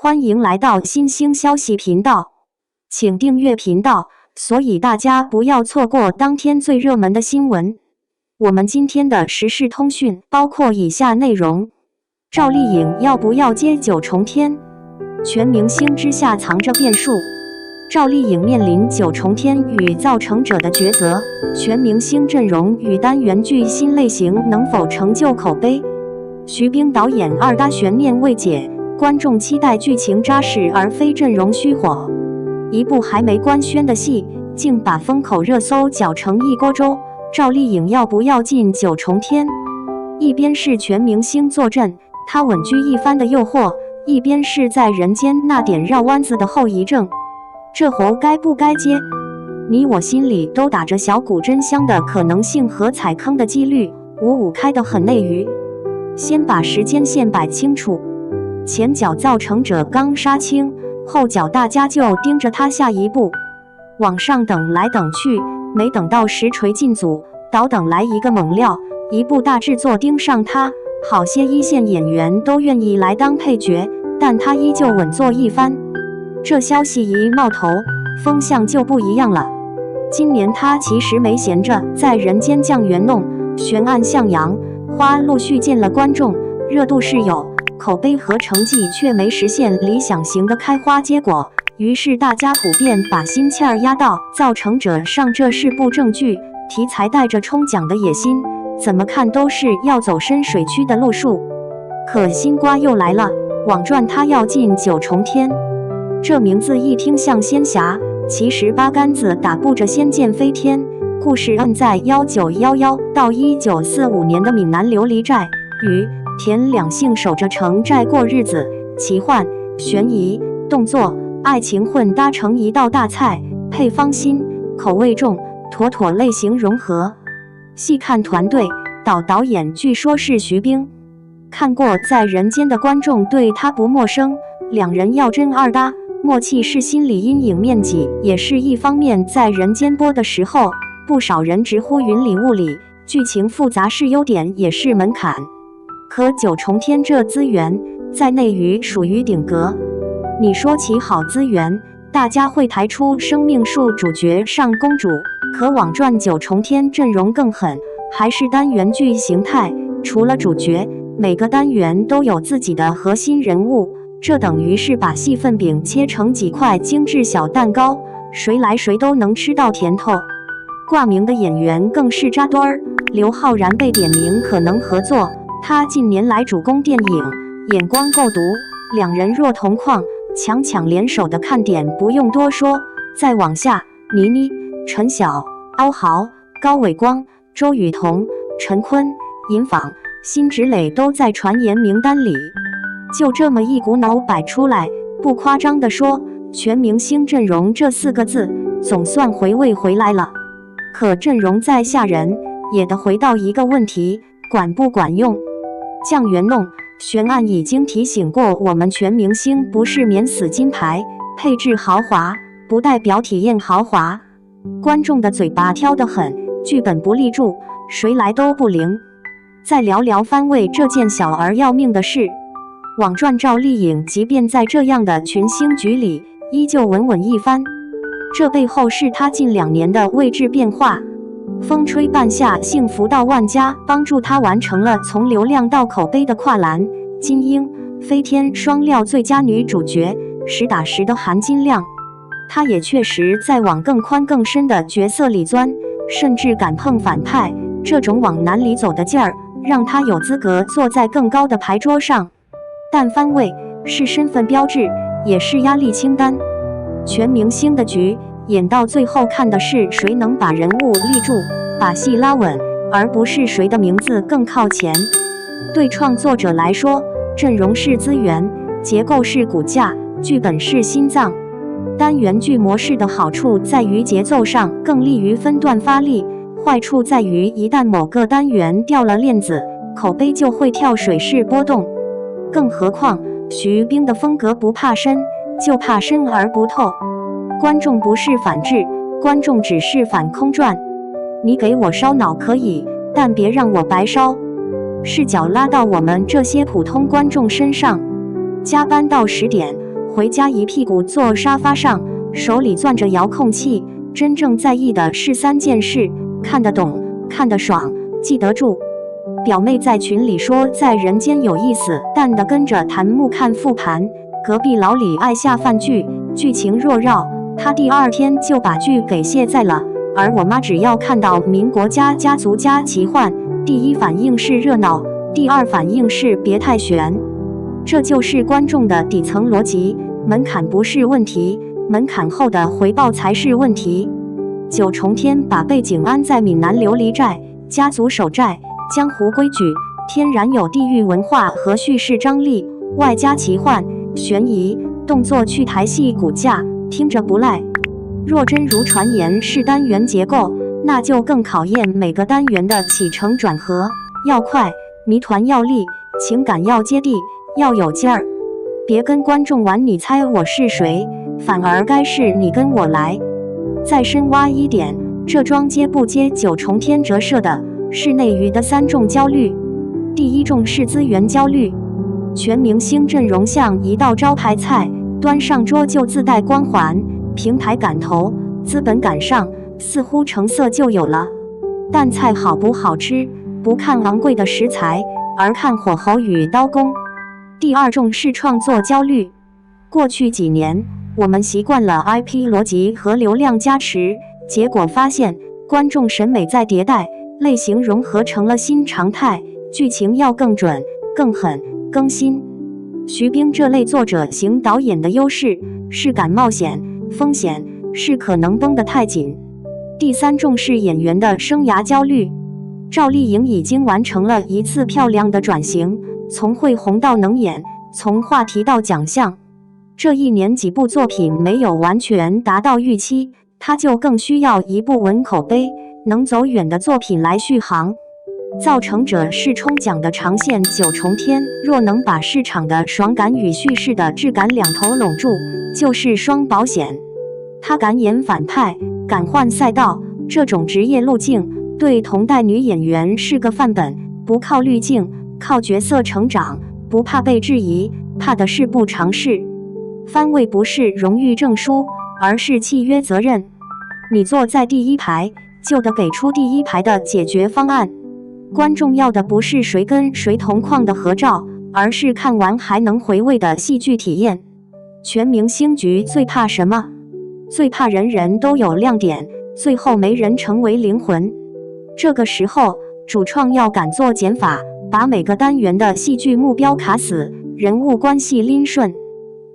欢迎来到新兴消息频道，请订阅频道，所以大家不要错过当天最热门的新闻。我们今天的时事通讯包括以下内容：赵丽颖要不要接9重天？全明星之下藏着变数。赵丽颖面临9重天与造成者的抉择，全明星阵容与单元剧新类型能否成就口碑？徐冰导演2搭悬念未解，观众期待剧情扎实而非阵容虚火。一部还没官宣的戏，竟把风口热搜搅成一锅粥。赵丽颖要不要进9重天？一边是全明星坐镇，她稳居一番的诱惑；一边是在人间那点绕弯子的后遗症。这活该不该接？你我心里都打着小股真香的可能性和踩坑的几率，55开得很内娱。先把时间线摆清楚，前脚造成者刚杀青，后脚大家就盯着他下一步。网上等来等去，没等到实锤进组，倒等来一个猛料，一部大制作盯上他，好些一线演员都愿意来当配角，但他依旧稳坐一番。这消息一冒头，风向就不一样了。今年他其实没闲着，在人间酱园弄，悬案向阳，花陆续见了观众，热度是有，口碑和成绩却没实现理想型的开花结果。于是大家普遍把心气儿压到造成者上，这是部正剧，题材带着冲奖的野心，怎么看都是要走深水区的路数。可新瓜又来了，网传他要进9重天。这名字一听像仙侠，其实八竿子打不着仙剑飞天。故事摁在1911到1945年的闽南琉璃寨，与田两姓守着城寨过日子，奇幻、悬疑、动作、爱情混搭成一道大菜，配方新，口味重，妥妥类型融合。细看团队，导演据说是徐冰，看过《在人间》的观众对他不陌生，两人要真2搭，默契是心理阴影面积也是一方面。在人间播的时候，不少人直呼云里雾里，剧情复杂是优点也是门槛。可9重天这资源在内娱属于顶格，你说起好资源，大家会抬出生命树主角上公主，可网传9重天阵容更狠，还是单元剧形态，除了主角，每个单元都有自己的核心人物，这等于是把戏份饼切成几块精致小蛋糕，谁来谁都能吃到甜头。挂名的演员更是扎堆儿，刘昊然被点名可能合作，他近年来主攻电影，眼光够毒，两人若同框，强联手的看点不用多说。再往下，倪妮、陈晓、欧豪、高伟光、周雨彤、陈坤、尹昉、辛芷蕾都在传言名单里。就这么一股脑摆出来，不夸张地说，全明星阵容这4个字总算回味回来了。可阵容再吓人，也得回到一个问题，管不管用？酱园弄悬案已经提醒过我们，全明星不是免死金牌，配置豪华不代表体验豪华。观众的嘴巴挑得很，剧本不立住，谁来都不灵。再聊聊番位这件小而要命的事。网传赵丽颖即便在这样的群星局里，依旧稳一番，这背后是她近2年的位置变化。风吹半夏幸福到万家帮助她完成了从流量到口碑的跨栏。金鹰、飞天双料最佳女主角，实打实的含金量。她也确实在往更宽更深的角色里钻，甚至敢碰反派，这种往南里走的劲儿，让她有资格坐在更高的牌桌上。但番位是身份标志，也是压力清单。全明星的局演到最后，看的是谁能把人物立住，把戏拉稳，而不是谁的名字更靠前。对创作者来说，阵容是资源，结构是骨架，剧本是心脏。单元剧模式的好处在于节奏上更利于分段发力，坏处在于一旦某个单元掉了链子，口碑就会跳水式波动。更何况徐冰的风格不怕深，就怕深而不透。观众不是反制，观众只是反空转。你给我烧脑可以，但别让我白烧。视角拉到我们这些普通观众身上，加班到10点，回家一屁股坐沙发上，手里攥着遥控器，真正在意的是3件事：看得懂、看得爽、记得住。表妹在群里说在人间有意思，淡的跟着弹幕看复盘。隔壁老李爱下饭剧，剧情若绕，他第2天就把剧给卸载了。而我妈只要看到民国家家族加奇幻，第一反应是热闹，第2反应是别太悬。这就是观众的底层逻辑，门槛不是问题，门槛后的回报才是问题。九重天把背景安在闽南琉璃寨，家族守寨，江湖规矩，天然有地域文化和叙事张力，外加奇幻、悬疑、动作去台戏骨架，听着不赖。若真如传言是单元结构，那就更考验每个单元的起承转合，要快，谜团要立，情感要接地，要有劲儿。别跟观众玩你猜我是谁，反而该是你跟我来。再深挖一点，这桩接不接九重天折射的是内娱的3重焦虑。第1重是资源焦虑，全明星阵容像一道招牌菜，端上桌就自带光环，平台敢投，资本敢上，似乎成色就有了。但菜好不好吃，不看昂贵的食材，而看火候与刀工。第2重是创作焦虑。过去几年，我们习惯了 IP 逻辑和流量加持，结果发现观众审美在迭代，类型融合成了新常态，剧情要更准、更狠、更新。徐冰这类作者型导演的优势是敢冒险，风险是可能绷得太紧。第3重是演员的生涯焦虑。赵丽颖已经完成了一次漂亮的转型，从会红到能演，从话题到奖项。这1年几部作品没有完全达到预期，她就更需要一部稳口碑、能走远的作品来续航。造成者是冲奖的长线9重天，若能把市场的爽感与叙事的质感两头拢住，就是双保险。他敢演反派，敢换赛道，这种职业路径对同代女演员是个范本，不靠滤镜，靠角色成长，不怕被质疑，怕的是不尝试。番位不是荣誉证书，而是契约责任。你坐在第1排，就得给出第1排的解决方案。观众要的不是谁跟谁同框的合照，而是看完还能回味的戏剧体验。全明星局最怕什么？最怕人人都有亮点，最后没人成为灵魂。这个时候，主创要敢做减法，把每个单元的戏剧目标卡死，人物关系拎顺。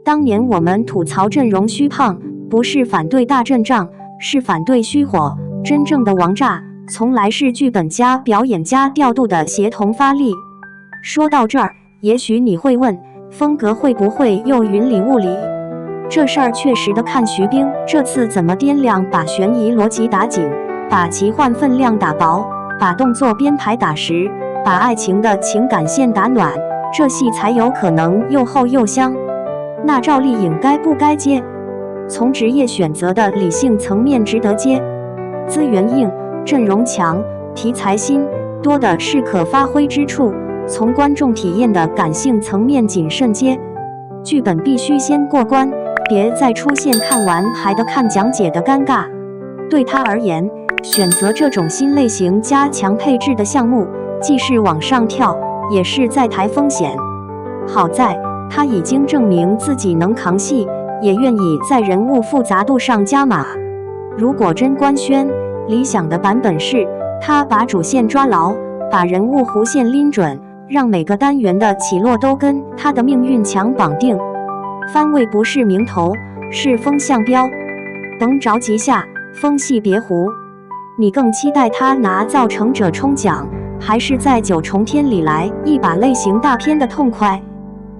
当年我们吐槽阵容虚胖，不是反对大阵仗，是反对虚火。真正的王炸从来是剧本加表演加调度的协同发力。说到这儿，也许你会问，风格会不会又云里雾里？这事儿确实的看徐冰这次怎么掂量，把悬疑逻辑打紧，把奇幻分量打薄，把动作编排打实，把爱情的情感线打暖，这戏才有可能又厚又香。那赵丽颖该不该接？从职业选择的理性层面值得接，资源硬，阵容强，题材新，多的是可发挥之处。从观众体验的感性层面谨慎接，剧本必须先过关，别再出现看完还得看讲解的尴尬。对他而言，选择这种新类型加强配置的项目，既是往上跳，也是在抬风险。好在他已经证明自己能扛戏，也愿意在人物复杂度上加码。如果真官宣，理想的版本是他把主线抓牢，把人物弧线拎准，让每个单元的起落都跟他的命运墙绑定。番位不是名头，是风向标，甭着急下，风戏别糊。你更期待他拿造成者冲奖，还是在9重天里来一把类型大片的痛快？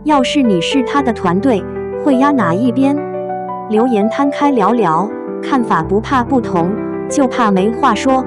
要是你是他的团队，会压哪一边？留言摊开聊聊，看法不怕不同，就怕没话说。